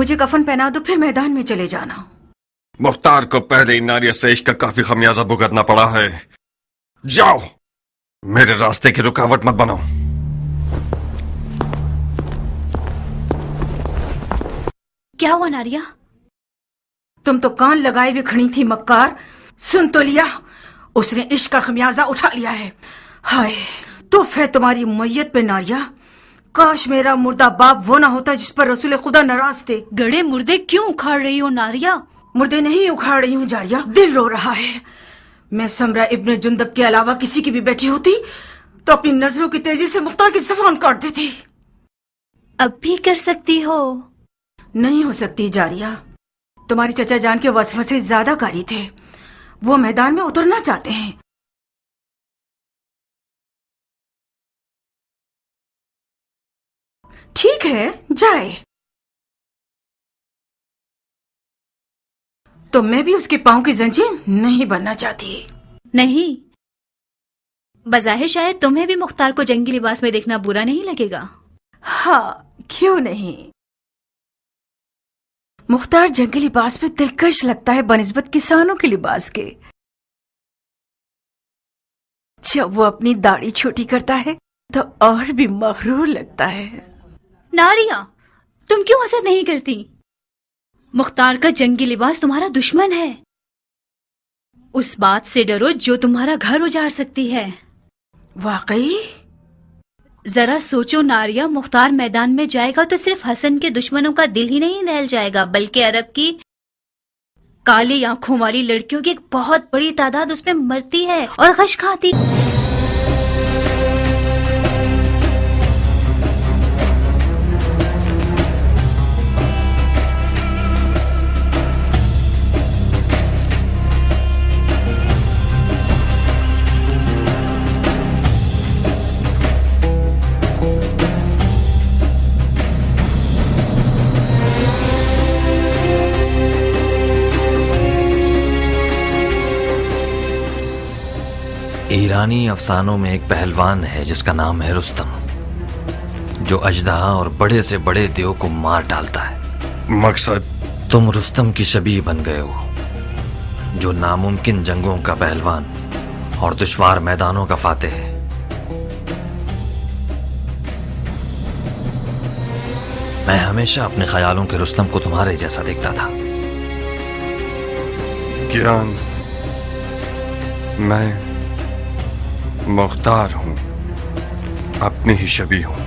मुझे कफन पहना दो, फिर मैदान में चले जाना। मुख्तार को पहले इन नारिया से इश्क का काफी खमियाजा भुगतना पड़ा है। जाओ, मेरे रास्ते की रुकावट मत बनो। क्या हुआ नारिया? तुम तो कान लगाए हुए खड़ी थी मक्कार। सुन तो लिया, उसने इश्क का खमियाजा उठा लिया है। हाय तुफ है तुम्हारी मैयत पे नारिया। काश मेरा मुर्दा बाप वो ना होता जिस पर रसूल खुदा नाराज थे। गड़े मुर्दे क्यों उखाड़ रही हो नारिया? मुर्दे नहीं उखाड़ रही हूँ जारिया, दिल रो रहा है। मैं समरा इब्ने जुंदब के अलावा किसी की भी बैठी होती तो अपनी नजरों की तेजी से मुख्तार की ज़बान काट देती। अब भी कर सकती हो। नहीं हो सकती जारिया, तुम्हारी चचा जान के वसवसे ज्यादा कारी थे। वो मैदान में उतरना चाहते हैं। ठीक है जाए, तो मैं भी उसके पांव की जंजीर नहीं बनना चाहती। नहीं, बज़ाहिर शायद तुम्हें भी मुख्तार को जंगी लिबास में देखना बुरा नहीं लगेगा। हाँ क्यों नहीं, मुख्तार जंगी लिबास में दिलकश लगता है बनिस्बत किसानों के लिबास के। जब वो अपनी दाढ़ी छोटी करता है तो और भी मगरूर लगता है। नारिया, तुम क्यों हसद नहीं करती? मुख्तार का जंगी लिबास तुम्हारा दुश्मन है। उस बात से डरो जो तुम्हारा घर उजाड़ सकती है। वाकई? जरा सोचो नारिया, मुख्तार मैदान में जाएगा तो सिर्फ हसन के दुश्मनों का दिल ही नहीं दहल जाएगा, बल्कि अरब की काली आंखों वाली लड़कियों की एक बहुत बड़ी तादाद उसमें मरती है और गश खाती। ईरानी अफसानों में एक पहलवान है जिसका नाम है रुस्तम, जो अजदहा और बड़े से बड़े देव को मार डालता है। मकसद? तुम रुस्तम की शबीह बन गए हो, जो नामुमकिन जंगों का पहलवान और दुश्वार मैदानों का फातेह है। मैं हमेशा अपने ख्यालों के रुस्तम को तुम्हारे जैसा देखता था। कियान, मैं मुख्तार हूं, अपनी ही शबीह हूं।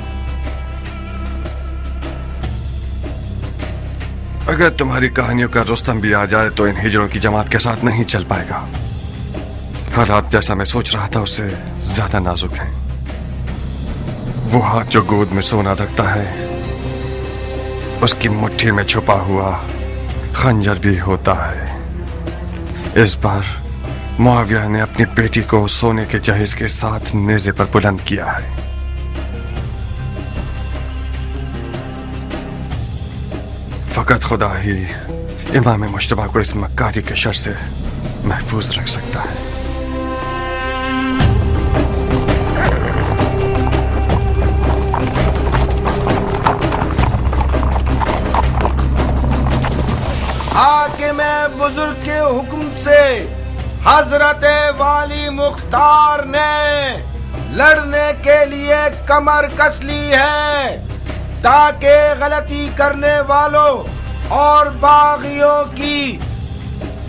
अगर तुम्हारी कहानियों का रुस्तम भी आ जाए तो इन हिजड़ों की जमात के साथ नहीं चल पाएगा। हालात जैसा मैं सोच रहा था उससे ज्यादा नाजुक हैं। वो हाथ जो गोद में सोना रखता है, उसकी मुट्ठी में छुपा हुआ खंजर भी होता है। इस बार मुआविया ने अपनी बेटी को सोने के जहेज के साथ नेज़े पर बुलंद किया है। फकत खुदा ही इमाम मुश्तबा को इस मक्कारी के शर से महफूज रख सकता है। हाकिम बुजुर्ग के हुक्म से हजरत वाली मुख्तार ने लड़ने के लिए कमर कस ली है, ताकि गलती करने वालों और बागियों की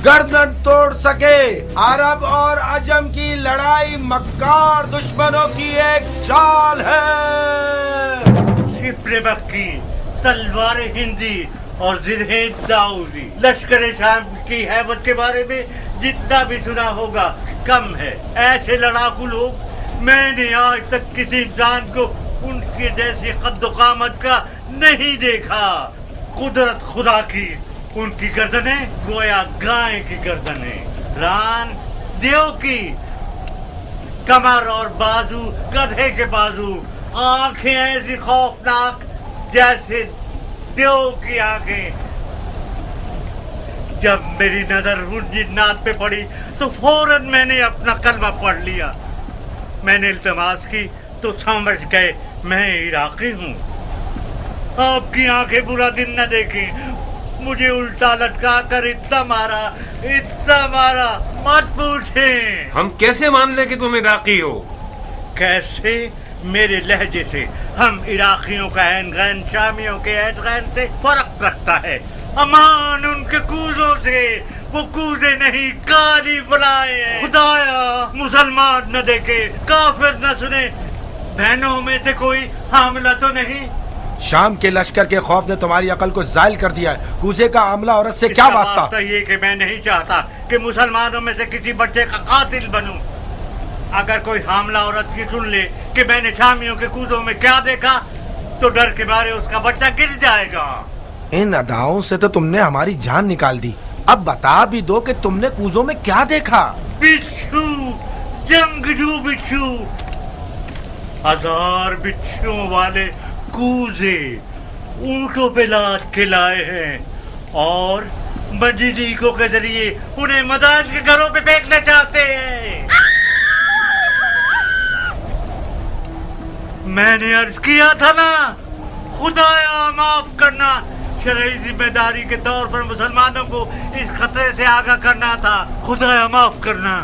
गर्दन तोड़ सके। अरब और अजम की लड़ाई मक्कार दुश्मनों की एक चाल है। शिप्रे बक्की, तलवार हिंदी और जिरहे दाऊदी, लश्कर शाम की हैबत के बारे में जितना भी सुना होगा कम है। ऐसे लड़ाकू लोग मैंने आज तक किसी इंसान को उनके जैसी कद्दो-कामत का नहीं देखा। कुदरत खुदा की, उनकी गर्दनें गोया गाय की गर्दनें, रान देव की, कमर और बाजू गधे के बाजू, आंखें ऐसी खौफनाक जैसे देव की आंखें। जब मेरी नजर उन जिन्नात पे पड़ी तो फौरन मैंने अपना कलमा पढ़ लिया। मैंने इल्तमास की तो समझ गए मैं इराकी हूँ। आपकी आंखें बुरा दिन न देखें, मुझे उल्टा लटका कर इतना मारा, मत पूछे। हम कैसे मान लें कि तुम इराकी हो? कैसे? मेरे लहजे से हम इराकियों का ऐन गैन शामियों के ऐन गैन से फर्क रखता है। अमान उनके कूजों से, वो कूजे नहीं काली बुलाए। खुदाया मुसलमान न देखे, काफिर न सुने, बहनों में से कोई हामला तो नहीं? शाम के लश्कर के खौफ ने तुम्हारी अकल को जायल कर दिया है। कूजे का आमला औरत से क्या वास्ता? तो ये कि मैं नहीं चाहता कि मुसलमानों में से किसी बच्चे का कातिल बनूं। अगर कोई हामला औरत की सुन ले कि मैंने शामियों के कूजों में क्या देखा, तो डर के मारे उसका बच्चा गिर जाएगा। इन अदाओं से तो तुमने हमारी जान निकाल दी। अब बता भी दो कि तुमने कूजों में क्या देखा? बिच्छू, जंगजू बिच्छू, 1000 बिच्छुओं वाले कूजे ऊंटों पे लाद के लाए हैं और मजीदीकों के जरिए उन्हें मदान के घरों पे फेंकना चाहते हैं। मैंने अर्ज किया था ना, खुदाया माफ करना, शरई जिम्मेदारी के तौर पर मुसलमानों को इस खतरे से आगाह करना था। खुदाया माफ करना।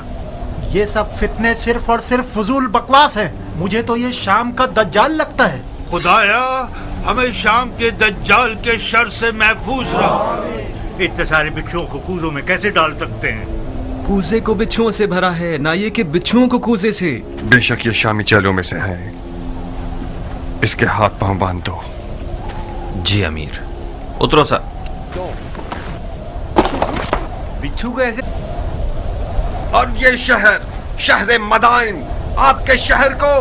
ये सब फितने सिर्फ और सिर्फ फजूल बकवास है। मुझे तो ये शाम का दज्जाल लगता है। खुदाया हमें शाम के दज्जाल के शर से महफूज रहो। इतने सारे बिच्छुओं को कूजों में कैसे डाल सकते हैं? कूजे को बिच्छुओं से भरा है, ना ये कि बिच्छुओं को कूजे से। बेशक ये शामी चेलों में से है, इसके हाथ पांव बांध दो। जी अमीर। उतरो सर। बिच्छू कैसे? और ये शहर मदाइन, आपके शहर को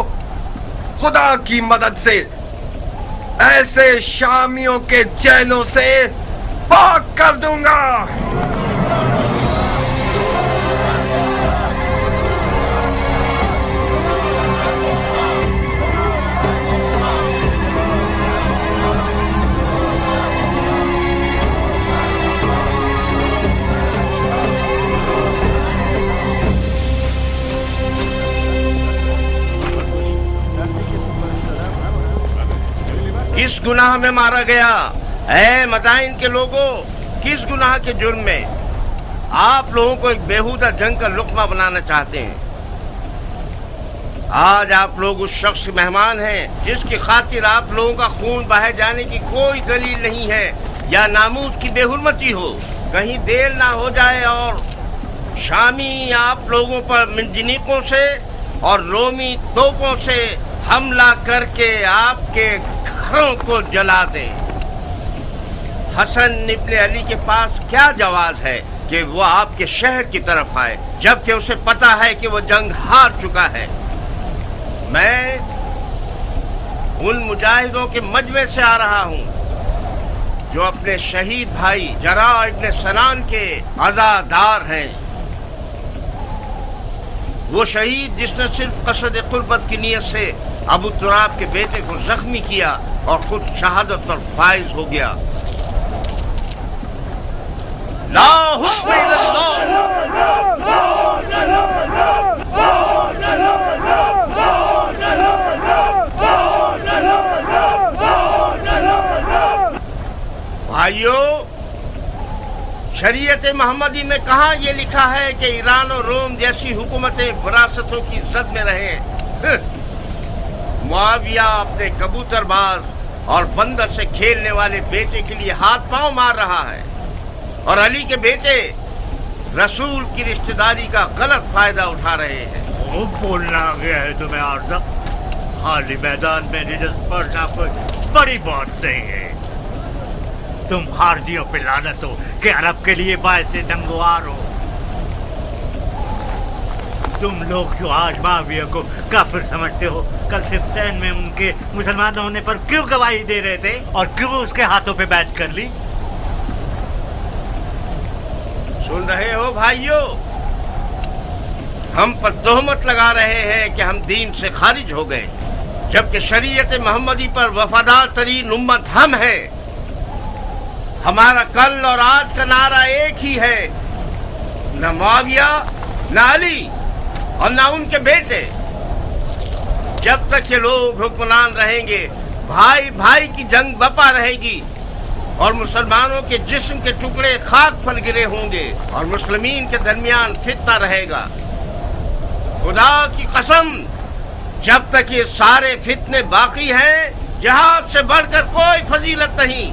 खुदा की मदद से ऐसे शामियों के जेलों से पाक कर दूंगा। किस गुनाह में मारा गया? ऐ मदाइन के लोगों, किस गुनाह के जुर्म में? आप लोगों को एक बेहुदा जंग का लुक्मा बनाना चाहते हैं। आज आप लोग उस शख्स के मेहमान हैं जिसकी खातिर आप लोगों का खून बहाए जाने की कोई दलील नहीं है या नामूस की बेहुरमती हो। कहीं देर ना हो जाए और शामी आप लोगों पर मिंजनीकों से और रोमी तोपों से हमला करके आपके घरों को जला दे। हसन इब्ने अली के पास क्या जवाज है कि वो आपके शहर की तरफ आए, जबकि उसे पता है कि वो जंग हार चुका है। मैं उन मुजाहिदों के मजमे से आ रहा हूँ जो अपने शहीद भाई जरा इब्ने सनान के अज़ादार हैं। वो शहीद जिसने सिर्फ कसद कुर्बत की नियत से अबू तुराब के बेटे को जख्मी किया और खुद शहादत पर फाइज हो गया। ला हुक्म भाइयों, शरीयत मोहम्मदी में कहाँ ये लिखा है कि ईरान और रोम जैसी हुकूमतें विरासतों की जद में रहें? मुआविया अपने कबूतरबाज और बंदर से खेलने वाले बेटे के लिए हाथ पांव मार रहा है और अली के बेटे रसूल की रिश्तेदारी का गलत फायदा उठा रहे हैं। वो बोलना आ गया है तुम्हें आरज़ा? खाली मैदान में रिजत पढ़ना कोई बड़ी बात नहीं है। तुम खारजियों पे लानत हो कि अरब के लिए बायस नंगवार हो। तुम लोग जो आज माविया को काफिर समझते हो, कल सिफ्तैन में उनके मुसलमान होने पर क्यों गवाही दे रहे थे और क्यों उसके हाथों पे बैच कर ली? सुन रहे हो भाइयों, हम पर तोहमत लगा रहे हैं कि हम दीन से खारिज हो गए, जबकि शरीयत मोहम्मदी पर वफादार तरीन उम्मत हम हैं। हमारा कल और आज का नारा एक ही है, न मुआविया, न अली और न उनके बेटे। जब तक ये लोग हुक्मरान रहेंगे, भाई भाई की जंग बपा रहेगी और मुसलमानों के जिस्म के टुकड़े खाक पर गिरे होंगे और मुस्लिमीन के दरमियान फितना रहेगा। खुदा की कसम, जब तक ये सारे फितने बाकी हैं, जिहाद से बढ़कर कोई फजीलत नहीं।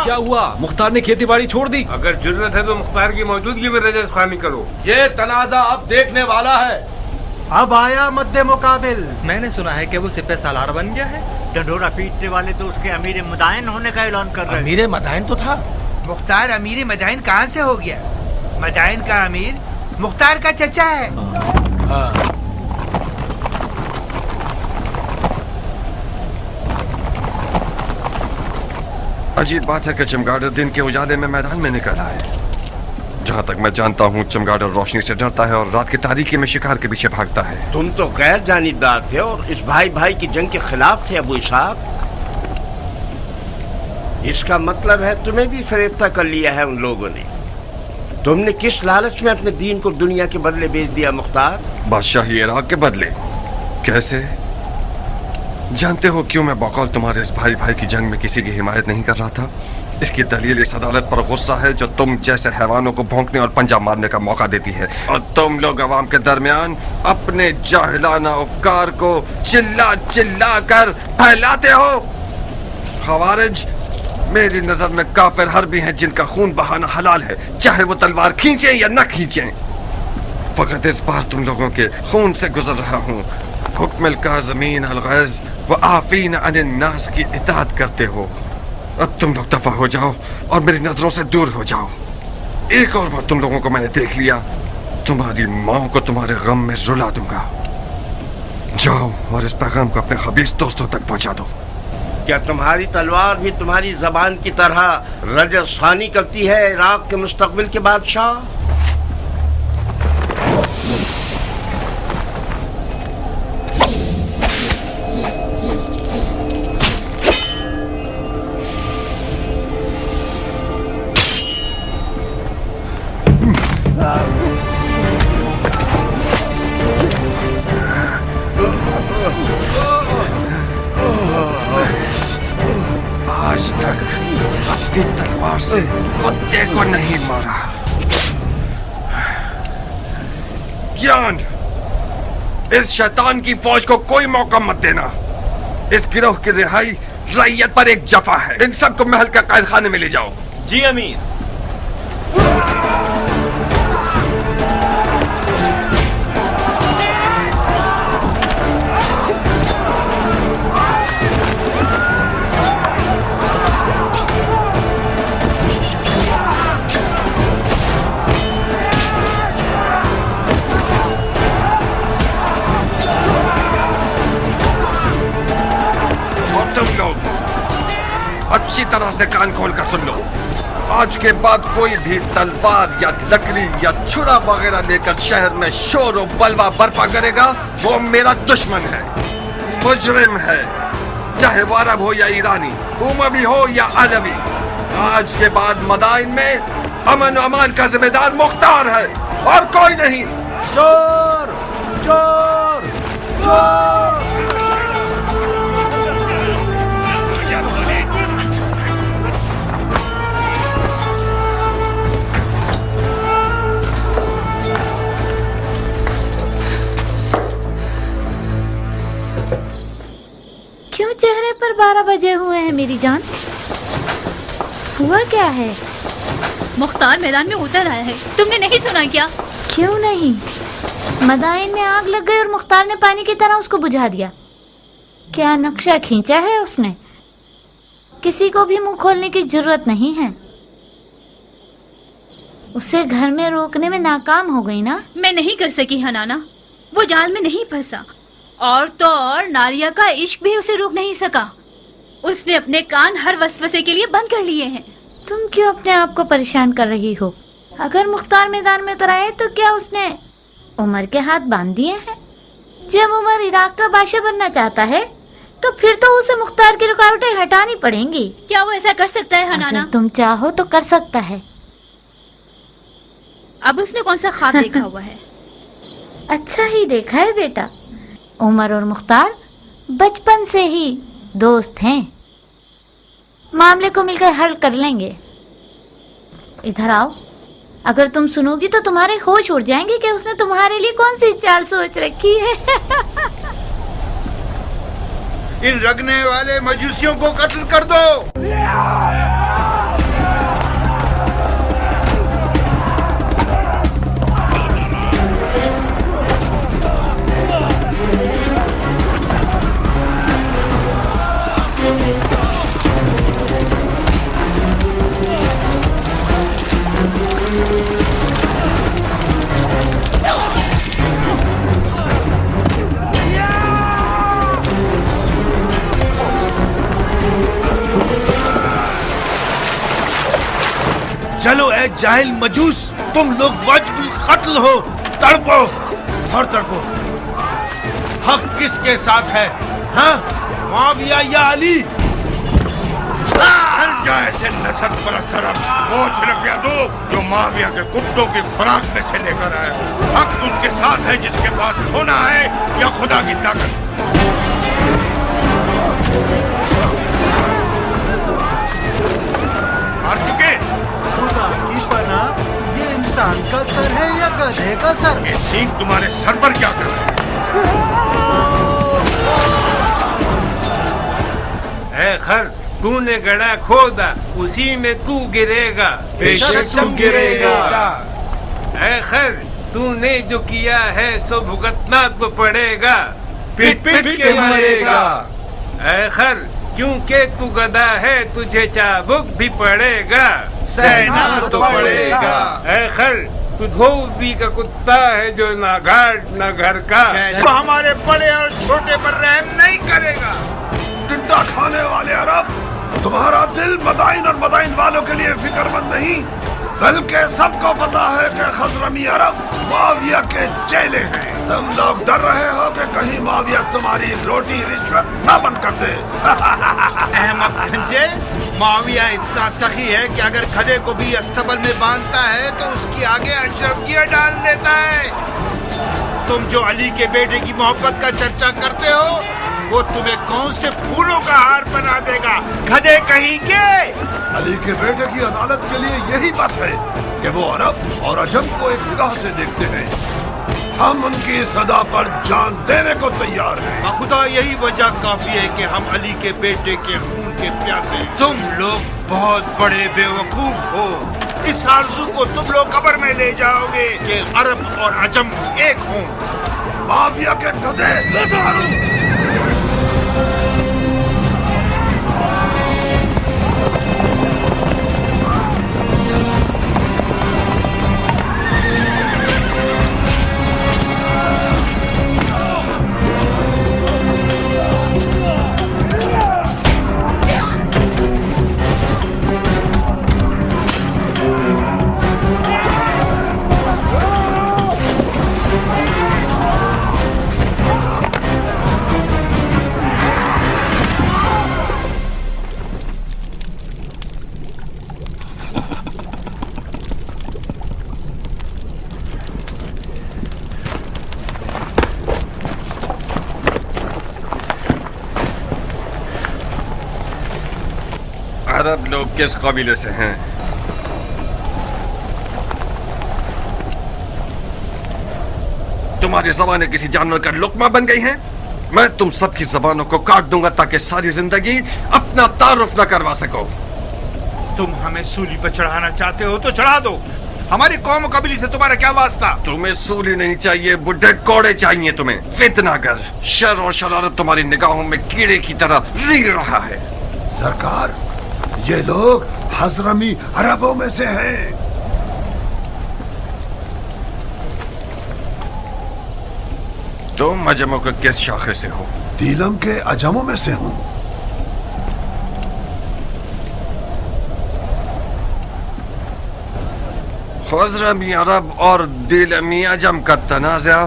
क्या हुआ? मुख्तार ने खेती बाड़ी छोड़ दी? अगर जरूरत है तो मुख्तार की मौजूदगी में रजस खानी करो। ये तनाजा अब देखने वाला है। अब आया मद्दे मुकाबिल। मैंने सुना है कि वो सिपह सालार बन गया है। डंडोरा पीटने वाले तो उसके अमीर मदाइन होने का ऐलान कर रहे हैं। अमीर मदाइन तो था। मुख्तार अमीर मदाइन कहाँ से हो गया? मदाइन का अमीर मुख्तार का चचा है। हाँ। अजीब बात है कि चमगादड़ दिन के उजाले में मैदान में निकला है। जहाँ तक मैं जानता हूँ, चमगादड़ रोशनी से डरता है और रात की तारीकी में शिकार के पीछे भागता है। तुम तो गैर जानिबदार थे और इस भाई भाई की जंग के खिलाफ थे अबू इसहाक। इसका मतलब है तुम्हें भी फरेफ्ता कर लिया है उन लोगों ने। तुमने किस लालच में अपने दीन को दुनिया के बदले बेच दिया मुख्तार? बादशाही इराक के बदले? कैसे? जानते हो क्यों मैं बकौल तुम्हारे इस भाई भाई की जंग में किसी की हिमायत नहीं कर रहा था? इसकी दलील इस अदालत पर गुस्सा है जो तुम जैसे हैवानों को भौंकने और पंजा मारने का मौका देती है, और तुम लोग अवाम के दरमियान अपने जाहिलाना उपकार को चिल्ला चिल्ला कर फैलाते हो। खवारिज मेरी नजर में काफिर हर्बी हैं जिनका खून बहाना हलाल है, चाहे वो तलवार खींचे या न खींचे। फकत इस बार तुम लोगों के खून से गुजर रहा हूँ। हुक्म काज़मीन अल-गैज़ व आफ़ीन अनिन नास की इताअत करते हो। अब तुम लोग दफा हो जाओ और मेरी नजरों से दूर हो जाओ। एक और बार तुम लोगों को मैंने देख लिया, तुम्हारी माँ को तुम्हारे गम में रुला दूंगा। जाओ और इस पैगाम को अपने खबीस दोस्तों तक पहुंचा दो। क्या तुम्हारी तलवार भी तुम्हारी जबान की तरह रजस खानी करती है इराक के मुस्तकबिल के बादशाह? आज तक अपनी तलवार से कुत्ते को नहीं मारा। ज्ञान, इस शैतान की फौज को कोई मौका मत देना। इस गिरोह की रिहाई रैयत पर एक जफा है। इन सबको महल के कैद खाने में ले जाओ। जी अमीर। अच्छी तरह से कान खोल कर सुन लो। आज के बाद कोई भी तलवार या लकड़ी या छुरा वगैरह लेकर शहर में शोर और बलवा बर्पा करेगा, वो मेरा दुश्मन है, मुजरिम है, चाहे वो अरब हो या ईरानी, उमवी हो या अरबी। आज के बाद मदाइन में अमन और अमान का जिम्मेदार मुख्तार है और कोई नहीं। चोर चोर चोर। क्यों चेहरे पर 12 बजे हुए हैं मेरी जान? हुआ क्या है? मुख्तार मैदान में उतर आया है, तुमने नहीं सुना क्या? क्यों नहीं? मदाइन में आग लग गई और मुख्तार ने पानी की तरह उसको बुझा दिया। क्या नक्शा खींचा है उसने? किसी को भी मुंह खोलने की जरूरत नहीं है। उसे घर में रोकने में नाकाम हो गई ना? मैं नहीं कर सकी हनाना, वो जाल में नहीं फंसा। और तो और नारिया का इश्क भी उसे रोक नहीं सका। उसने अपने कान हर वसवसे के लिए बंद कर लिए हैं। तुम क्यों अपने आप को परेशान कर रही हो? अगर मुख्तार मैदान में उतर आए तो क्या उसने उमर के हाथ बांध दिए हैं? जब उमर इराक का बादशाह बनना चाहता है तो फिर तो उसे मुख्तार की रुकावटें हटानी पड़ेंगी। क्या वो ऐसा कर सकता है हनाना? तुम चाहो तो कर सकता है। अब उसने कौन सा ख्वाब देखा हुआ है? अच्छा ही देखा है बेटा। उमर और मुख्तार बचपन से ही दोस्त हैं। मामले को मिलकर हल कर लेंगे। इधर आओ। अगर तुम सुनोगी तो तुम्हारे होश उड़ जाएंगे कि उसने तुम्हारे लिए कौन सी चाल सोच रखी है। इन रगने वाले मजूसियों को कत्ल कर दो। चलो ए जाहिल मजूस, तुम लोग वजबुल कत्ल हो। तड़पो और तड़पो। हक किसके साथ है? हाँ, मुआविया या अली? हर जाए से नसब पर असर वो सिर्फ यादव जो मुआविया के कुत्तों की खुराक में से लेकर आया। हक उसके साथ है जिसके पास सोना है या खुदा की ताकत। मार चुके खुदा की पनाह, ये इंसान का सर है या गधे का सर? ये सींग तुम्हारे सर पर क्या कर रहा है? खर, तूने गड़ा खोदा, उसी में तू गिरेगा। बेशक तुम गिरेगा। है खर, तूने जो किया है सो भुगतना तो पड़ेगा। पिट पिट के मरेगा। है खर, क्योंकि तू गधा है तुझे चाबुक भी पड़ेगा। सहना तो पड़ेगा। है खर, तू धोबी का कुत्ता है जो ना घाट ना घर का। वो हमारे बड़े और छोटे पर रहम नहीं करेगा। टिड्डा खाने वाले अरब, तुम्हारा दिल मदाइन और मदाइन वालों के लिए फिक्रमंद नहीं, बल्कि सबको पता है कि खजरमी अरब मुआविया के चेले हैं। तुम लोग डर रहे हो कि कहीं मुआविया तुम्हारी रोटी रिश्वत न बंद कर दे। अहमद गंजे, मुआविया इतना सखी है कि अगर गधे को भी अस्तबल में बांधता है तो उसकी आगे अशरफियां डाल देता है। तुम जो अली के बेटे की मोहब्बत का चर्चा करते हो, वो तुम्हें कौन से फूलों का हार बना देगा, गधे कहेंगे। अली के बेटे की अदालत के लिए यही बस है कि वो अरब और अजम को एक निगाह से देखते हैं। हम उनकी सदा पर जान देने को तैयार हैं। खुदा, यही वजह काफी है कि हम अली के बेटे के खून के प्यासे। तुम लोग बहुत बड़े बेवकूफ हो। इस आरज़ू को तुम लोग कब्र में ले जाओगे कि अरब और अजम एक हों। मुआविया के गधे। अरब लोग किस कबीले से हैं? तुम्हारी जबानें किसी जानवर का लुकमा बन गई हैं? मैं तुम सबकी जबानों को काट दूंगा ताकि सारी जिंदगी अपना तारुफ न करवा सको। तुम हमें सूली पर चढ़ाना चाहते हो तो चढ़ा दो। हमारी कौम कबीले से तुम्हारा क्या वास्ता? तुम्हें सूली नहीं चाहिए, बुढ़े कोड़े चाहिए तुम्हें। फितनागर, शर और शरारत तुम्हारी निगाहों में कीड़े की तरह रीढ़ रहा है। सरकार, ये लोग हजरमी अरबों में से हैं। तुम अजमों के किस शाखे से हो? तीलम के अजमों में से हूँ। हज़रमी अरब और दिलमी अजम का तनाज़ा,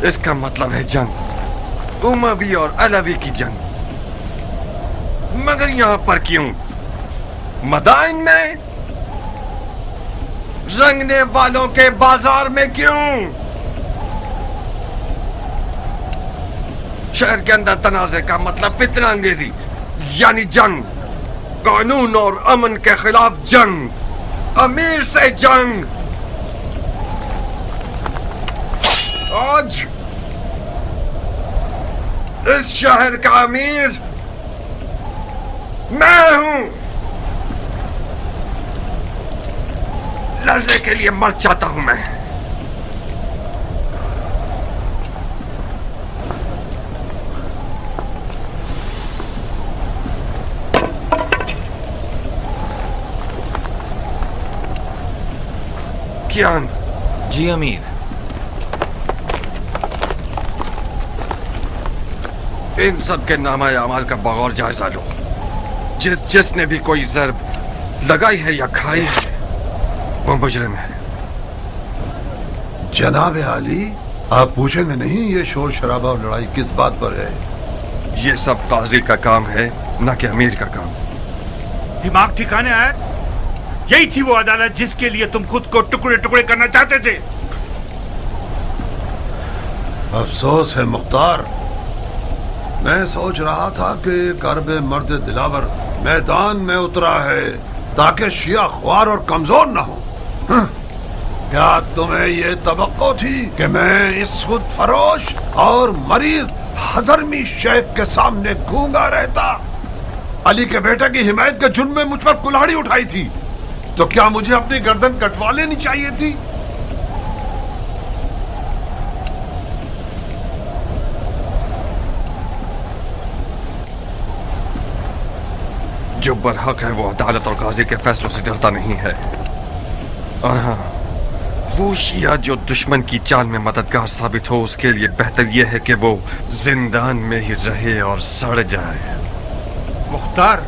इसका मतलब है जंग, उमवी और अलवी की जंग। मगर यहां पर क्यों? मदाइन में, रंगने वालों के बाजार में क्यों? शहर के अंदर तनाज़े का मतलब फितना अंगेजी, यानी जंग, कानून और अमन के खिलाफ जंग, अमीर से जंग। आज इस शहर का अमीर मैं हूं। लड़ने के लिए मर जाता हूं मैं। कियान। जी अमीर। इन सब के नामा अमाल का बगौर जायजा लो। जिसने भी कोई ज़र्ब लगाई है या खाई है वो मुजरिम है। जनाब आली, आप पूछेंगे नहीं ये शोर शराबा और लड़ाई किस बात पर है? ये सब काजी का काम है, न कि अमीर का काम। दिमाग ठिकाने आया? यही थी वो अदालत जिसके लिए तुम खुद को टुकड़े टुकड़े करना चाहते थे। अफसोस है मुख्तार, मैं सोच रहा था कि कर्ब मर्द दिलावर मैदान में उतरा है ताकि शिया ख्वार और कमजोर न हो। क्या तुम्हें ये तवक्को थी कि मैं इस खुद फरोश और मरीज हजरमी शेख के सामने गूंगा रहता? अली के बेटे की हिमायत के जुर्म में मुझ पर कुल्हाड़ी उठाई थी, तो क्या मुझे अपनी गर्दन कटवा लेनी चाहिए थी? जो बरहक है वो अदालत और काजी के फैसलों से डरता नहीं है। और हाँ, वो शिया जो दुश्मन की चाल में मददगार साबित हो, उसके लिए बेहतर यह है कि वो जिंदान में ही रहे और सड़ जाए। मुख्तार,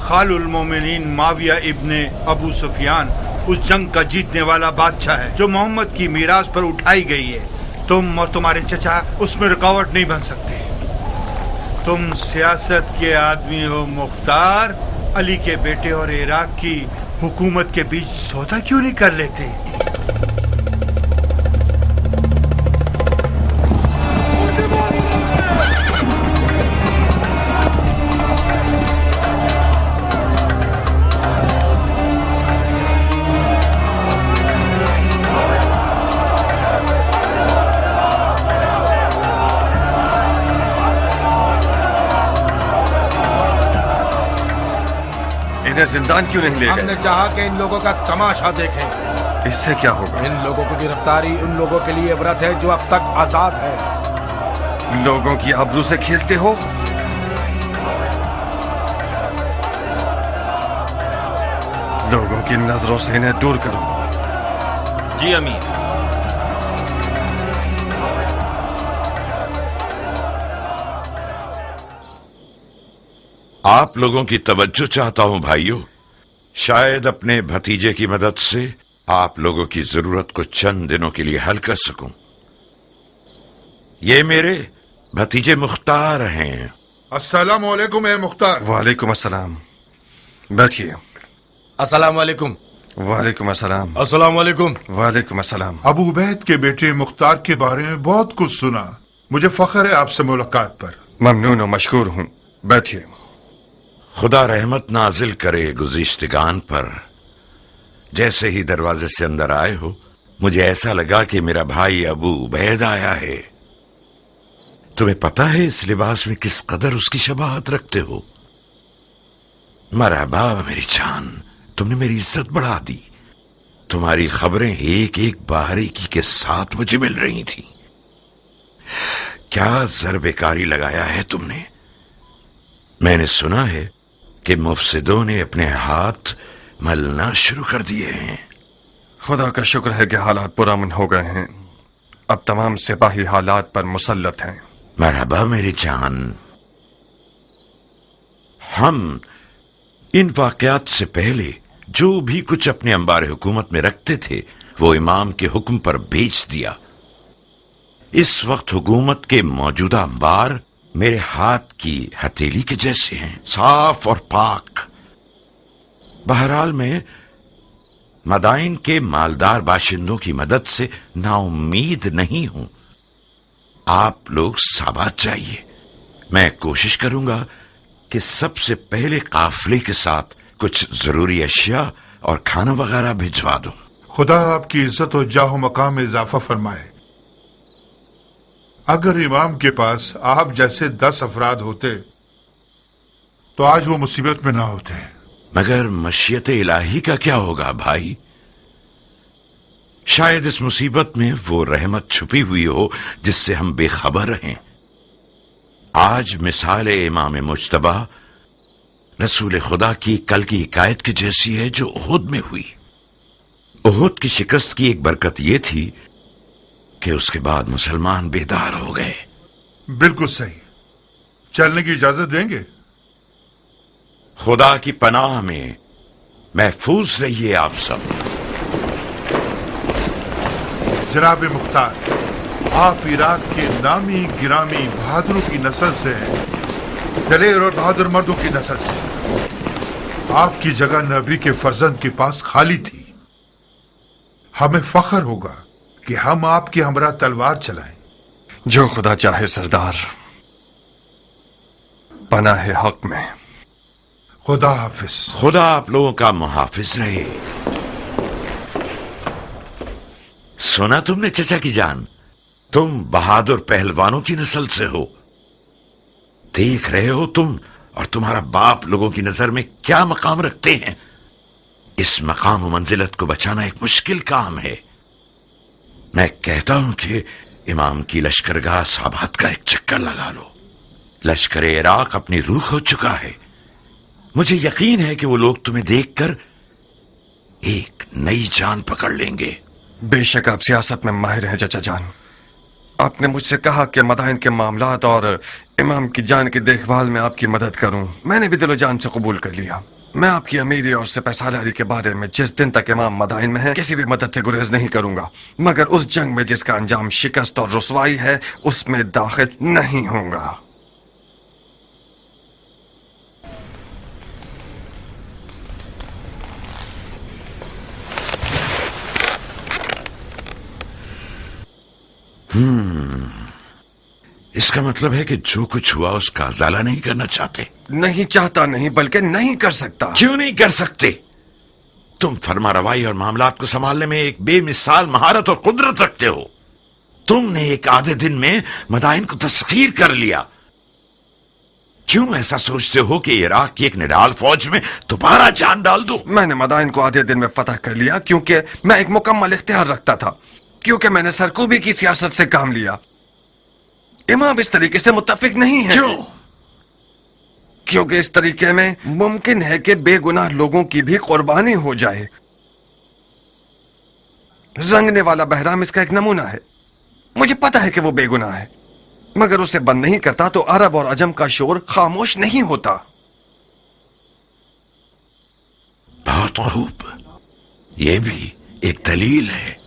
खालुल मोमिनीन माविया इब्ने अबू सुफियान उस जंग का जीतने वाला बादशाह है जो मोहम्मद की मीरास पर उठाई गई है। तुम और तुम्हारे चचा उसमें रुकावट नहीं बन सकते। तुम सियासत के आदमी हो मुख्तार। अली के बेटे और इराक की हुकूमत के बीच सौदा क्यों नहीं कर लेते? इन्हें जिंदान क्यों नहीं ले गए? हमने चाहा कि इन लोगों का तमाशा देखें। इससे क्या होगा? इन लोगों की गिरफ्तारी उन लोगों के लिए इबरत है जो अब तक आजाद है। लोगों की आबरू से खेलते हो? लोगों की नजरों से इन्हें दूर करो। जी अमीर। आप लोगों की तवज्जो चाहता हूं भाइयों। शायद अपने भतीजे की मदद से आप लोगों की जरूरत को चंद दिनों के लिए हल कर सकूं। ये मेरे भतीजे मुख्तार हैं। अस्सलाम वालेकुम ए मुख्तार। वालेकुम अस्सलाम। बैठिए। अस्सलाम वालेकुम। वालेकुम अस्सलाम। अस्सलाम वालेकुम। वालेकुम अस्सलाम। अबू उबैद के बेटे मुख्तार के बारे में बहुत कुछ सुना। मुझे फख्र है आपसे मुलाकात पर। ममनून और मशकूर हूं। बैठिए। खुदा रहमत नाजिल करे गुज़िश्तगान पर। जैसे ही दरवाजे से अंदर आए हो, मुझे ऐसा लगा कि मेरा भाई अबू उबैद आया है। तुम्हें पता है इस लिबास में किस कदर उसकी शबाहत रखते हो? मरहबा मेरी जान, तुमने मेरी इज्जत बढ़ा दी। तुम्हारी खबरें एक एक बारीकी के साथ मुझे मिल रही थी। क्या ज़र्बेकारी लगाया है तुमने? मैंने सुना है कि मुफसिदों ने अपने हाथ मलना शुरू कर दिए हैं। खुदा का शुक्र है कि हालात पुरअमन हो गए हैं। अब तमाम सिपाही हालात पर मुसल्लत हैं। मरहबा मेरी जान। हम इन वाकयात से पहले जो भी कुछ अपने अंबार हुकूमत में रखते थे वो इमाम के हुक्म पर बेच दिया। इस वक्त हुकूमत के मौजूदा अंबार मेरे हाथ की हथेली के जैसे हैं, साफ और पाक। बहरहाल मैं मदाइन के मालदार बाशिंदों की मदद से नाउम्मीद नहीं हूं। आप लोग साबात चाहिए। मैं कोशिश करूंगा कि सबसे पहले काफिले के साथ कुछ जरूरी अशिया और खाना वगैरह भिजवा दूं। खुदा आपकी इज्जत और जाहो मकाम में इजाफा फरमाए। अगर इमाम के पास आप जैसे 10 अफराद होते तो आज वो मुसीबत में ना होते। मगर मशीयत इलाही का क्या होगा भाई? शायद इस मुसीबत में वो रहमत छुपी हुई हो जिससे हम बेखबर रहें। आज मिसाल इमाम मुज्तबा रसूल खुदा की कल की हिकायत की जैसी है जो उहुद में हुई। उहुद की शिकस्त की एक बरकत यह थी कि उसके बाद मुसलमान बेदार हो गए। बिल्कुल सही। चलने की इजाजत देंगे? खुदा की पनाह में महफूज रहिए आप सब। जनाब मुख्तार, आप इराक के नामी गिरामी बहादुरों की नस्ल से हैं, दलेर और बहादुर मर्दों की नस्ल से। आपकी जगह नबी के फर्जंद के पास खाली थी। हमें फख्र होगा कि हम आपके हमरा तलवार चलाएं। जो खुदा चाहे सरदार, पनाह हक में। खुदा हाफिज। खुदा आप लोगों का मुहाफिज रहे। सुना तुमने चचा की जान, तुम बहादुर पहलवानों की नस्ल से हो। देख रहे हो तुम और तुम्हारा बाप लोगों की नजर में क्या मकाम रखते हैं। इस मकाम मंजिलत को बचाना एक मुश्किल काम है। मैं कहता हूं कि इमाम की लश्करगाह साबात का एक चक्कर लगा लो। लश्कर इराक अपनी रूह खो चुका है। मुझे यकीन है कि वो लोग तुम्हें देखकर एक नई जान पकड़ लेंगे। बेशक आप सियासत में माहिर हैं चचा जान। आपने मुझसे कहा कि मदाइन के मामलात और इमाम की जान की देखभाल में आपकी मदद करूं। मैंने भी दिलो जान से कबूल कर लिया। मैं आपकी अमीरी और सिपहसालारी के बारे में जिस दिन तक इमाम मदाइन में है किसी भी मदद से गुरेज नहीं करूंगा, मगर उस जंग में जिसका अंजाम शिकस्त और रुसवाई है उसमें दाखिल नहीं होऊंगा। इसका मतलब है कि जो कुछ हुआ उसका उजाला नहीं करना चाहते। नहीं चाहता नहीं, बल्कि नहीं कर सकता। क्यों नहीं कर सकते? तुम फरमा रवाई और मामलात को संभालने में एक बेमिसाल महारत और कुदरत रखते हो। तुमने एक आधे दिन में मदाइन को तस्खीर कर लिया। क्यों ऐसा सोचते हो कि इराक की एक निडाल फौज में दोबारा जान डाल दो? मैंने मदाइन को आधे दिन में फतह कर लिया क्योंकि मैं एक मुकम्मल इख्तियार रखता था, क्योंकि मैंने सरकूबी की सियासत से काम लिया। इमाम इस तरीके से मुत्तफिक नहीं है। क्यों? क्योंकि इस तरीके में मुमकिन है कि बेगुनाह लोगों की भी कुर्बानी हो जाए। रंगने वाला बहराम इसका एक नमूना है। मुझे पता है कि वो बेगुनाह है, मगर उसे बंद नहीं करता तो अरब और अजम का शोर खामोश नहीं होता। बहुत खूब, यह भी एक दलील है।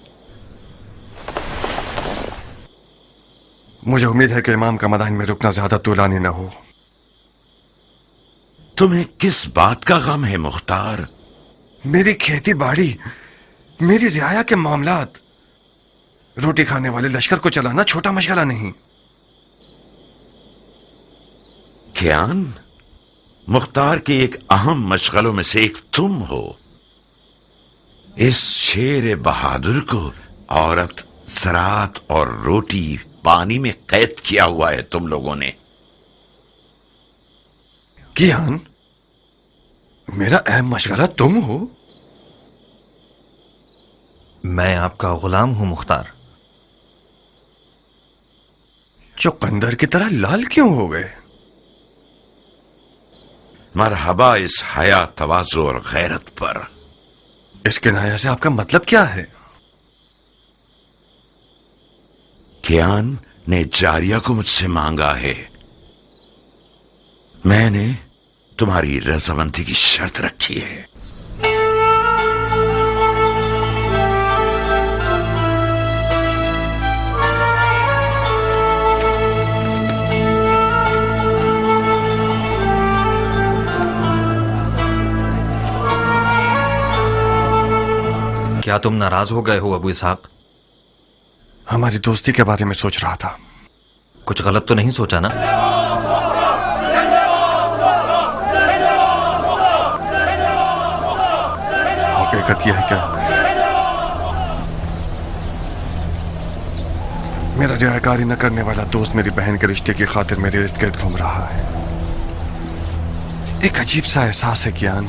मुझे उम्मीद है कि इमाम का मदाइन में रुकना ज्यादा तूलानी न हो। तुम्हें किस बात का गम है मुख्तार? मेरी खेती बाड़ी, मेरी रियाया के मामलात। रोटी खाने वाले लश्कर को चलाना छोटा मशगला नहीं। कियान, मुख्तार के एक अहम मशगलों में से एक तुम हो। इस शेर बहादुर को औरत, ज़राअत और रोटी पानी में कैद किया हुआ है तुम लोगों ने। कियान, मेरा अहम मशगला तुम हो? मैं आपका गुलाम हूं मुख्तार। चुकंदर की तरह लाल क्यों हो गए? मरहबा इस हया, तवाज़ु और गैरत पर। इस किनाया से आपका मतलब क्या है? कियान ने जारिया को मुझसे मांगा है। मैंने तुम्हारी रजामंदी की शर्त रखी है। क्या तुम नाराज हो गए हो अबू इसहाक? हमारी दोस्ती के बारे में सोच रहा था। कुछ गलत तो नहीं सोचा ना? हकीकत यह है क्या मेरा रियाकारी न करने वाला दोस्त मेरी बहन के रिश्ते की खातिर मेरे इर्द गिर्द घूम रहा है। एक अजीब सा एहसास है कियान,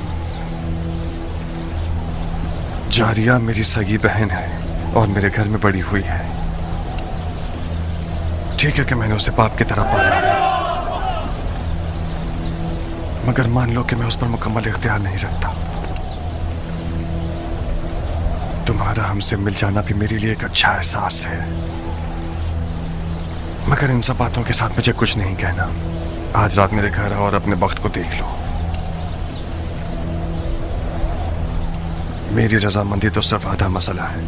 जारिया मेरी सगी बहन है और मेरे घर में बड़ी हुई है। ठीक है कि मैंने उसे बाप की तरह पाला है, मगर मान लो कि मैं उस पर मुकम्मल इख्तियार नहीं रखता। तुम्हारा हमसे मिल जाना भी मेरे लिए एक अच्छा एहसास है, मगर इन सब बातों के साथ मुझे कुछ नहीं कहना। आज रात मेरे घर आओ और अपने वक्त को देख लो। मेरी रजामंदी तो सिर्फ आधा मसला है।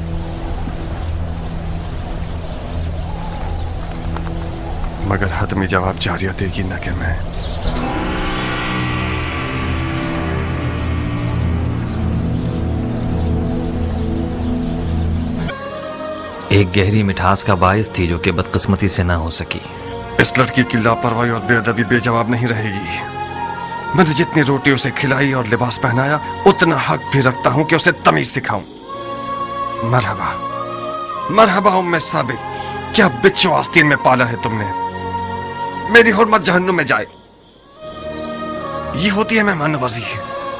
मगर हतमी जवाब जारिया देगी न कि मैं। एक गहरी मिठास का बायस थी जो कि बदकिस्मती से ना हो सकी। इस लड़की की लापरवाही और बेअदबी बेजवाब नहीं रहेगी। मैंने जितनी रोटी उसे खिलाई और लिबास पहनाया, उतना हक भी रखता हूं कि उसे तमीज सिखाऊं। मरहबा मरहबा उम्मे साबिक, क्या बिच्छू आस्तीन में पाला है तुमने। मेरी हुर्मत जहन्नुम में जाए। ये होती है मेहमान नवाजी।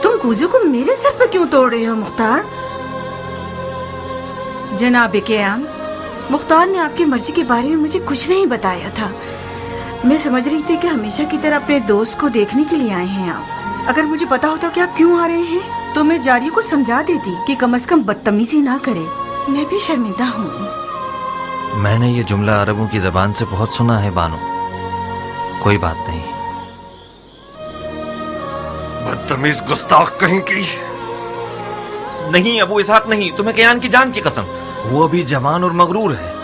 तुम कूजू को मेरे सर पर क्यों तोड़ रहे हो मुख्तार? जनाब कियान, मुख्तार ने आपकी मर्जी के बारे में मुझे कुछ नहीं बताया था। मैं समझ रही थी कि हमेशा की तरह अपने दोस्त को देखने के लिए आए हैं आप। अगर मुझे पता होता कि आप क्यों आ रहे हैं तो मैं जारिया को समझा देती कि कम से कम बदतमीजी ना करे। मैं भी शर्मिंदा हूँ। मैंने ये जुमला अरबों की जबान से बहुत सुना है बानो। कोई बात नहीं। बदतमीज गुस्ताख कहीं की। नहीं अबू इसहाक नहीं, तुम्हें कियान की जान की कसम। वो अभी जवान और मगरूर है।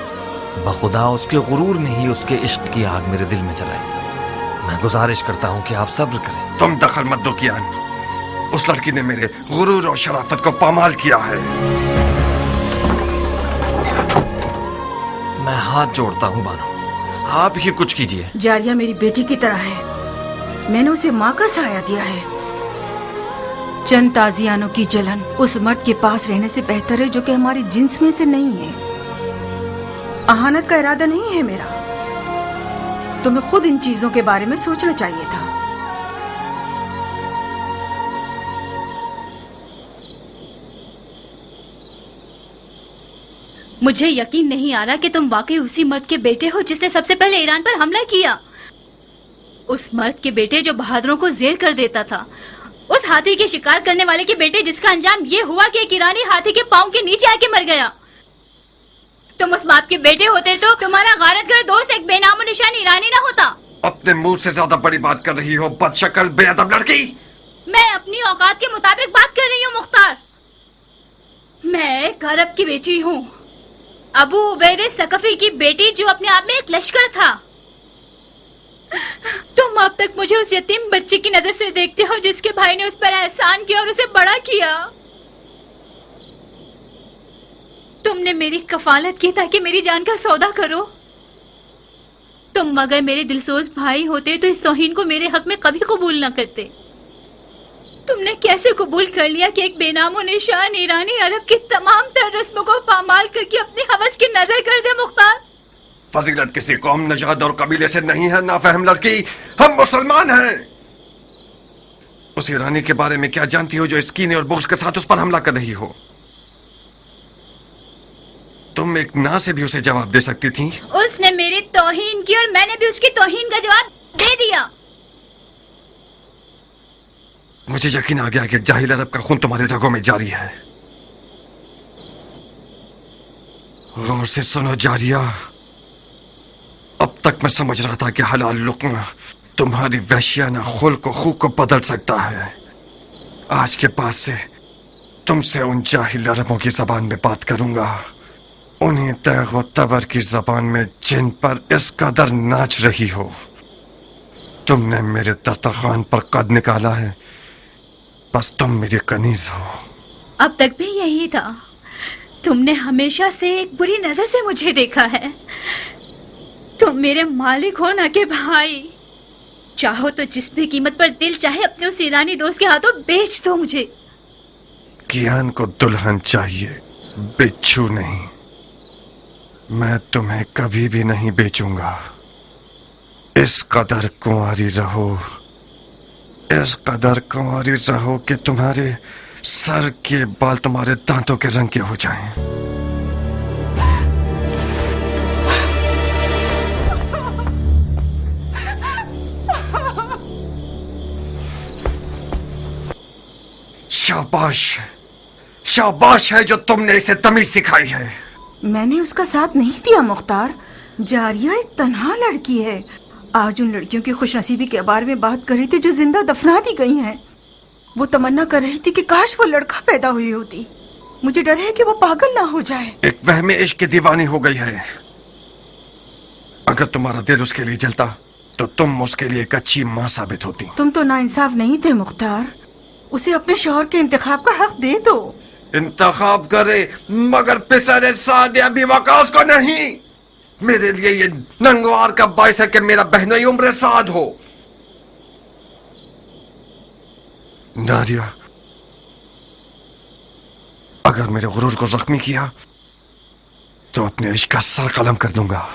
बखुदा उसके गुरूर ने ही उसके इश्क की आग मेरे दिल में जलाई। मैं गुजारिश करता हूँ कि आप सब्र करें। तुम दखल मत दो कियान। उस लड़की ने मेरे गुरूर और शराफत को पामाल किया है। मैं हाथ जोड़ता हूँ बानो, आप ही कुछ कीजिए। जारिया मेरी बेटी की तरह है। मैंने उसे माँ का साया दिया है। चंद ताजियानों की जलन उस मर्द के पास रहने से बेहतर है जो कि हमारी जिन्स में से नहीं है। अहानत का इरादा नहीं है मेरा। तुम्हें खुद इन चीजों के बारे में सोचना चाहिए था। मुझे यकीन नहीं आ रहा कि तुम वाकई उसी मर्द के बेटे हो जिसने सबसे पहले ईरान पर हमला किया। उस मर्द के बेटे जो बहादुरों को जेर कर देता था। उस हाथी के शिकार करने वाले के बेटे जिसका अंजाम ये हुआ कि एक ईरानी हाथी के पांव के नीचे आके मर गया। तुम उस बाप के बेटे होते तो तुम्हारा गारतगर दोस्त एक बेनामो निशान ईरानी ना होता। अपने मुंह से ज्यादा बड़ी बात कर रही हो बदशक्ल बेअदब लड़की। मैं अपनी औकात के मुताबिक बात कर रही हूँ मुख्तार। मैं एक अरब की बेटी हूँ, अबू उबैदे सकफी की बेटी जो अपने आप में एक लश्कर था। तुम अब तक मुझे उस यतीम बच्चे की नजर से देखते हो जिसके भाई ने उस पर एहसान किया और उसे बड़ा किया। तुमने मेरी कफालत की ताकि मेरी जान का सौदा करो। तुम अगर मेरे दिलसोज भाई होते तो इस तौहीन को मेरे हक में कभी कबूल न करते। तुमने कैसे कबूल कर लिया कि एक बेनामो निशान ईरानी अरब की तमाम तर रस्मों को पामाल करके अपनी हवस की नजर कर दे मुख्तार? फजीलत किसी कौम, नजाद और कबीले से नहीं है नाफहम लड़की। हम मुसलमान हैं। उस ईरानी के बारे में क्या जानती हो जो इस कीने और बुग़्ज़ के साथ उस पर हमला कर रही हो? तुम एक ना से भी उसे जवाब दे सकती थी। उसने मेरी तौहीन की और मैंने भी उसकी तौहीन का जवाब दे दिया। मुझे यकीन आ गया कि जाहिल अरब का खून तुम्हारे रगों में जारी है। गौर से सुनो जारिया, अब तक मैं समझ रहा था कि हलाल लुक्मा तुम्हारी वहशियाना खुल्क को खूब को बदल सकता है। आज के बाद से तुमसे उन जाहिल अरबों की जबान में बात करूंगा, उन्हीं तैग व तबर की जबान में जिन पर इस कदर नाच रही हो। तुमने मेरे दस्तरखान पर कद निकाला है, बस तुम मेरी कनीज हो। अब तक भी यही था। तुमने हमेशा से एक बुरी नजर से मुझे देखा है। तुम मेरे मालिक हो ना कि भाई। चाहो तो जिस भी कीमत पर दिल चाहे अपने उस ईरानी दोस्त के हाथों बेच दो मुझे। कियान को दुल्हन चाहिए, बिच्छू नहीं। मैं तुम्हें कभी भी नहीं बेचूंगा। इस कदर कुंवारी रहो, इस कदर कुंवारी रहो कि तुम्हारे सर के बाल तुम्हारे दांतों के रंग के हो जाएं। शाबाश, शाबाश है जो तुमने इसे तमीज सिखाई है। मैंने उसका साथ नहीं दिया मुख्तार। जारिया एक तन्हा लड़की है। आज उन लड़कियों की खुशनसीबी के बारे में बात कर रही थी जो जिंदा दफना दी गई हैं। वो तमन्ना कर रही थी कि काश वो लड़का पैदा हुई होती। मुझे डर है कि वो पागल ना हो जाए। एक वहमे इश्क की दीवानी हो गई है। अगर तुम्हारा दिल उसके लिए जलता तो तुम उसके लिए एक अच्छी माँ साबित होती। तुम तो नाइंसाफ नहीं थे मुख्तार। उसे अपने शौहर के इंतखाब का हक दे दो। इंतखाब करे मगर पिसरे साद अभी वकास को नहीं। मेरे लिए ये नंगवार का बाइस है कि मेरा बहनोई उम्र साद हो। नारिया, अगर मेरे गुरूर को जख्मी किया तो अपने इश्क का सर कलम कर दूंगा।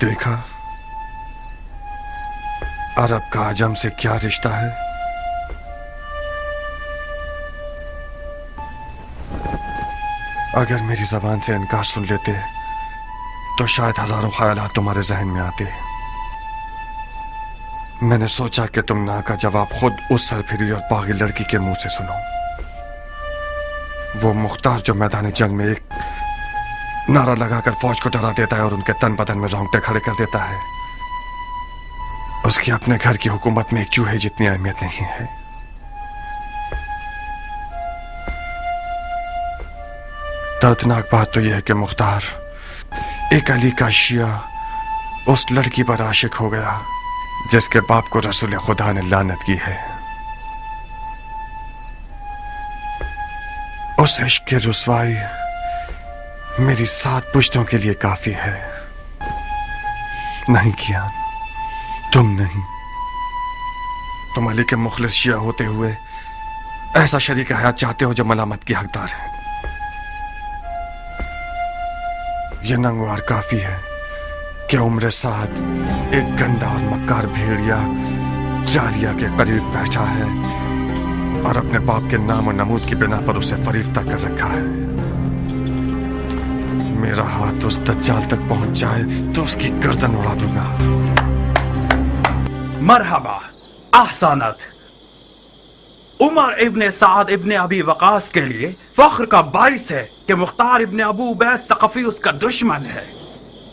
देखा अरब का आजम से क्या रिश्ता है। अगर मेरी जबान से इनकार सुन लेते तो शायद हजारों ख्यालात तुम्हारे जहन में आते। मैंने सोचा कि तुम ना का जवाब खुद उस सरफिरी और पागल लड़की के मुंह से सुनो। वो मुख्तार जो मैदान जंग में एक नारा लगाकर फौज को डरा देता है और उनके तन बदन में रोंगटे खड़े कर देता है, उसकी अपने घर की हुकूमत में एक चूहे जितनी अहमियत नहीं है। दर्दनाक बात तो यह है कि मुख्तार एक अली का शिया उस लड़की पर आशिक हो गया जिसके बाप को रसूल खुदा ने लानत की है। उस इश्क की रुसवाई मेरी 7 पुश्तों के लिए काफी है। नहीं किया, तुम नहीं। तुम अली के मुखलिस शिया होते हुए ऐसा शरीक हयात चाहते हो जो मलामत की हकदार है। यह नंगवार काफी है कि उम्र साद एक गंदा और मक्कार भेड़िया जारिया के करीब बैठा है और अपने बाप के नाम और नमूद की बिना पर उसे फरीफ्ता कर रखा है। मेरा हाथ उस दज्जाल तक पहुंच जाए तो उसकी गर्दन उड़ा दूंगा। मरहबा, ahsanat। उमर इब्ने साद इब्ने अबी वकास के लिए फख्र का बाइस है कि मुख्तार इब्ने अबू उबैद सक़फ़ी उसका दुश्मन है।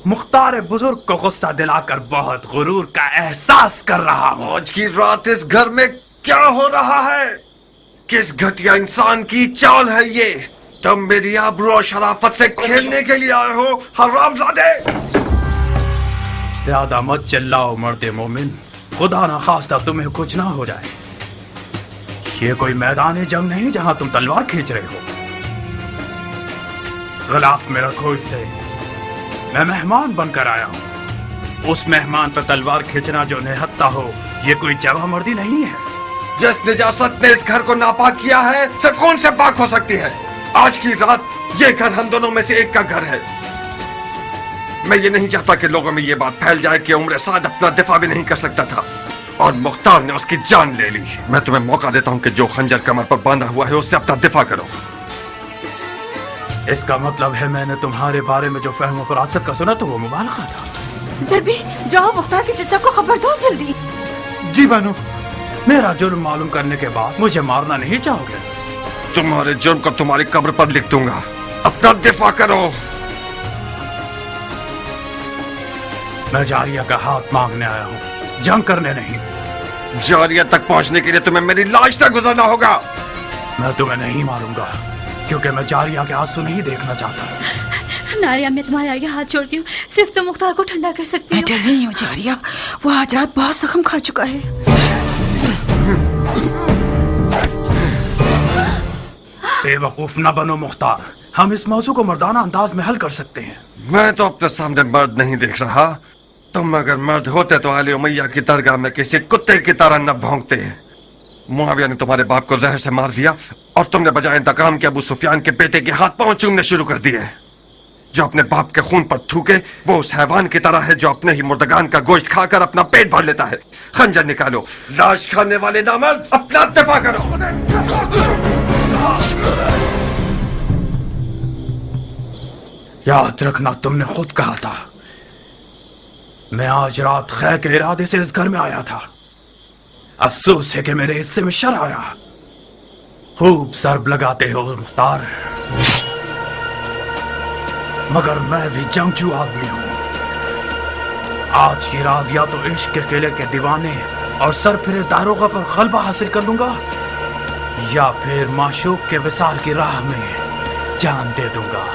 मुख्तार बुजुर्ग को गुस्सा दिलाकर बहुत गुरूर का एहसास कर रहा हूँ। आज की रात इस घर में क्या हो रहा है? किस घटिया इंसान की चाल है ये? तुम मेरी आबरू और शराफत से खेलने के लिए आए हो हरामजादे। ज्यादा मत चिल्लाओ मर्दे मोमिन, खुदा ना खास्ता तुम्हें कुछ ना हो जाए। ये कोई मैदान जंग नहीं जहां तुम तलवार खींच रहे हो। गिलाफ में रखो इसे। मैं मेहमान बनकर आया हूँ। उस मेहमान पर तलवार खींचना जो निहत्ता हो, ये कोई जवां मर्दी नहीं है। जिस निजासत ने इस घर को नापाक किया है, से कौन से पाक हो सकती है? आज की रात ये घर हम दोनों में से एक का घर है। मैं ये नहीं चाहता कि लोगों में ये बात फैल जाए कि उम्र साद अपना दिफा भी नहीं कर सकता था और मुख्तार ने उसकी जान ले ली। मैं तुम्हें मौका देता हूं कि जो खंजर कमर पर बांधा हुआ है उससे अपना दिफा करो। इसका मतलब है मैंने तुम्हारे बारे में जो फहम फरासत का सुना तो वो मुबालगा था। सरबी, जाओ मुख्तार के चचा को खबर दो जल्दी। जी बानू। मेरा जुर्म मालूम करने के बाद मुझे मारना नहीं चाहोगे? तुम्हारे जुर्म को तुम्हारी कब्र पर लिख दूंगा। अपना दिफा करो। मैं जारिया का हाथ मांगने आया हूँ, जंग करने नहीं। जारिया तक पहुंचने के लिए तुम्हें मेरी लाश से गुजरना होगा। मैं तुम्हें नहीं मारूंगा, क्योंकि मैं जारिया के आंसू नहीं देखना चाहता। नारिया, मैं तुम्हारे आगे हाथ जोड़ती हूँ, सिर्फ तुम मुख्तार को ठंडा कर सकती हो। मैं डर रही हूँ जारिया, वो आज रात बहुत जख्म खा चुका है। बेवकूफ न बनो मुख्तार, हम इस मौजू को मर्दाना अंदाज में हल कर सकते हैं। मैं तो अपने सामने मर्द नहीं देख रहा। तुम अगर मर्द होते तो आले उमैया की दरगाह में किसी कुत्ते की तरह न भौंकते। मुआविया ने तुम्हारे बाप को जहर से मार दिया और तुमने बजाय इंतकाम के अबू सुफियान के बेटे के हाथ पांव चूमने शुरू कर दिए। जो अपने बाप के खून पर थूके वो उस हैवान की तरह है जो अपने ही मुर्दगान का गोश्त खाकर अपना पेट भर लेता है। खंजर निकालो, लाश खाने वाले नामर्द, अपना दफा करो। याद रखना, तुमने खुद कहा था। मैं आज रात खैर के इरादे से इस घर में आया था। अफसोस है कि मेरे हिस्से में शर आया। खूब सरब लगाते हो मुख्तार, मगर मैं भी जंगजू आदमी हूं। आज की रात या तो इश्क के किले के दीवाने और सर फिरे दारोगा पर गलबा हासिल कर लूंगा, या फिर माशूक के विसाल की राह में जान दे दूंगा।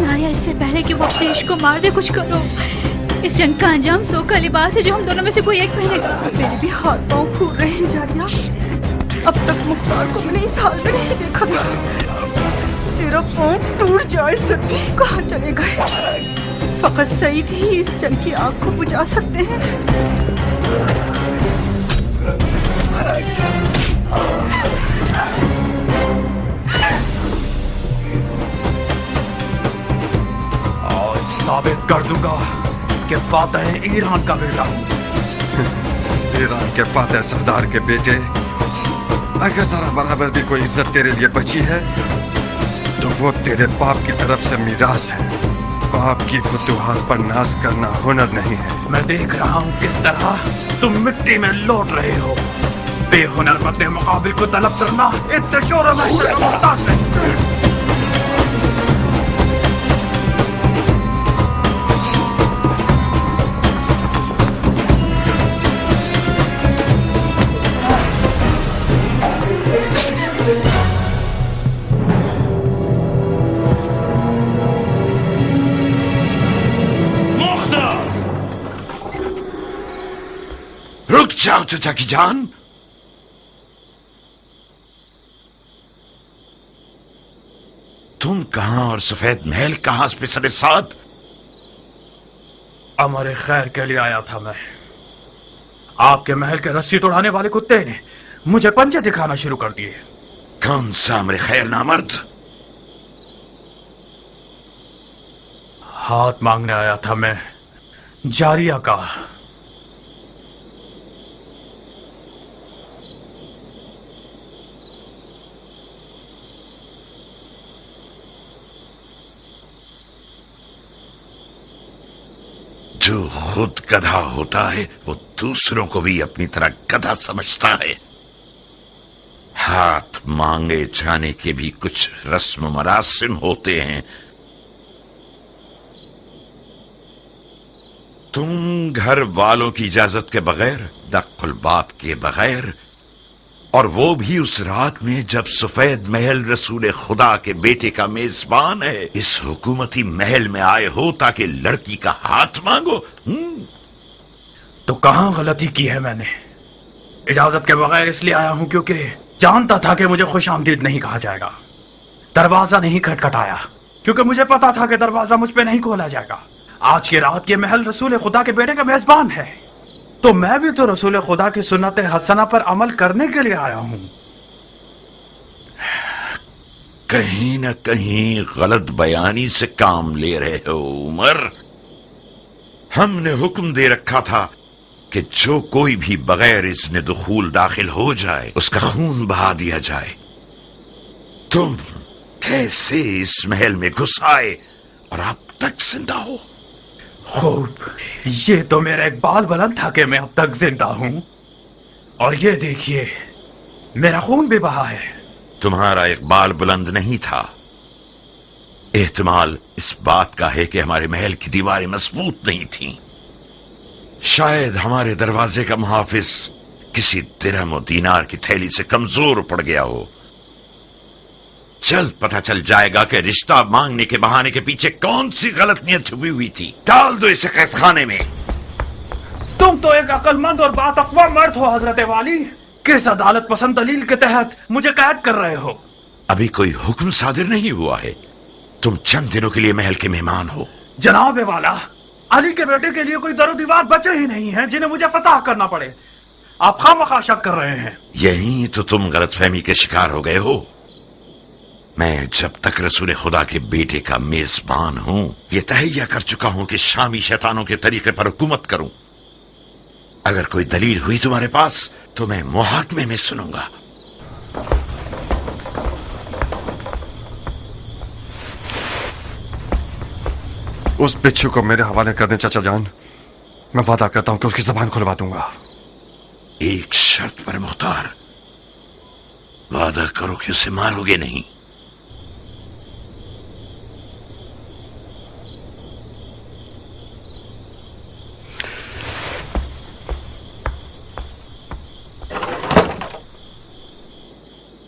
नारिया, इससे पहले कि वो अपने इश्क को मार दे, कुछ करो। इस जंग का अंजाम सो का लिबास है जो हम दोनों में से कोई एक पहनेगा। मेरे भी हाथ पांव फूल रहे हैं जारिया। अब तक मुख्तार को मैंने इस हाल में नहीं देखा था। तेरा पांव टूट जाए सभी कहाँ चले गए। फकत सईद ही इस जंग की आग को बुझा सकते हैं। और साबित कर दूंगा कि फातेह ईरान का बेटा हूं। ईरान के फातेह सरदार के बेटे, अगर जरा बराबर भी कोई इज्जत तेरे लिए बची है तो वो तेरे बाप की तरफ से मीरास है। बाप की फुतूहात पर नाज करना हुनर नहीं है। मैं देख रहा हूँ किस तरह तुम मिट्टी में लौट रहे हो। बेहुनर मर्द मुकाबिल को तलब करना इतने शोर में मुमताज है। रुक जाओ चाचा की जान। तुम कहां और सफेद महल कहां पिसरे साथ? अमर खैर के लिए आया था मैं। आपके महल के रस्सी तोड़ाने वाले कुत्ते ने मुझे पंजे दिखाना शुरू कर दिए। कौन सा अमर खैर नामर्द? हाथ मांगने आया था मैं, जारिया का। जो खुद गधा होता है वो दूसरों को भी अपनी तरह गधा समझता है। हाथ मांगे जाने के भी कुछ रस्म मरासिम होते हैं। तुम घर वालों की इजाजत के बगैर, दक्कुल बाप के बगैर, और वो भी उस रात में जब सफेद महल रसूल खुदा के बेटे का मेजबान है, इस हुकूमती महल में आए हो ताकि लड़की का हाथ मांगो। तो कहां गलती की है मैंने? इजाजत के बगैर इसलिए आया हूं क्योंकि जानता था कि मुझे खुशामदीद नहीं कहा जाएगा। दरवाजा नहीं खटखटाया क्योंकि मुझे पता था कि दरवाजा मुझ पे नहीं खोला जाएगा। आज की रात ये महल रसूल खुदा के बेटे का मेजबान है, तो मैं भी तो रसूल खुदा की सुन्नत हसना पर अमल करने के लिए आया हूं। कहीं न कहीं गलत बयानी से काम ले रहे हो उमर। हमने हुक्म दे रखा था कि जो कोई भी बगैर इज़्न दुखूल दाखिल हो जाए उसका खून बहा दिया जाए। तुम कैसे इस महल में घुस आए और अब तक जिंदा हो? खूब, ये तो मेरा इकबाल बुलंद था कि मैं अब तक जिंदा हूं, और ये देखिए मेरा खून भी बहा है। तुम्हारा इकबाल बुलंद नहीं था, एहतमाल इस बात का है कि हमारे महल की दीवारें मजबूत नहीं थीं। शायद हमारे दरवाजे का मुहाफिज किसी दिरहम और दीनार की थैली से कमजोर पड़ गया हो। जल्द पता चल जाएगा कि रिश्ता मांगने के बहाने के पीछे कौन सी गलत नीयत छुपी हुई थी। डाल दो इसे कैदखाने में। तुम तो एक अक्लमंद और बातकवा मर्द हो हजरत वाली। किस अदालत पसंद दलील के तहत मुझे कैद कर रहे हो? अभी कोई हुक्म सादिर नहीं हुआ है। तुम चंद दिनों के लिए महल के मेहमान हो। जनाब वाला, अली के बेटे के लिए कोई दरो दीवार बचे ही नहीं है जिन्हें मुझे फतह करना पड़े। आप खामखा शक कर रहे हैं। यही तो तुम गलतफहमी के शिकार हो गए हो। मैं जब तक रसूल खुदा के बेटे का मेजबान हूं, यह तहैया कर चुका हूं कि शामी शैतानों के तरीके पर हुकूमत करूं। अगर कोई दलील हुई तुम्हारे पास तो मैं मुहाकमे में सुनूंगा। उस बिच्छू को मेरे हवाले कर दें चाचा जान। मैं वादा करता हूं कि उसकी जबान खुलवा दूंगा। एक शर्त पर मुख्तार, वादा करो कि उसे मारोगे नहीं।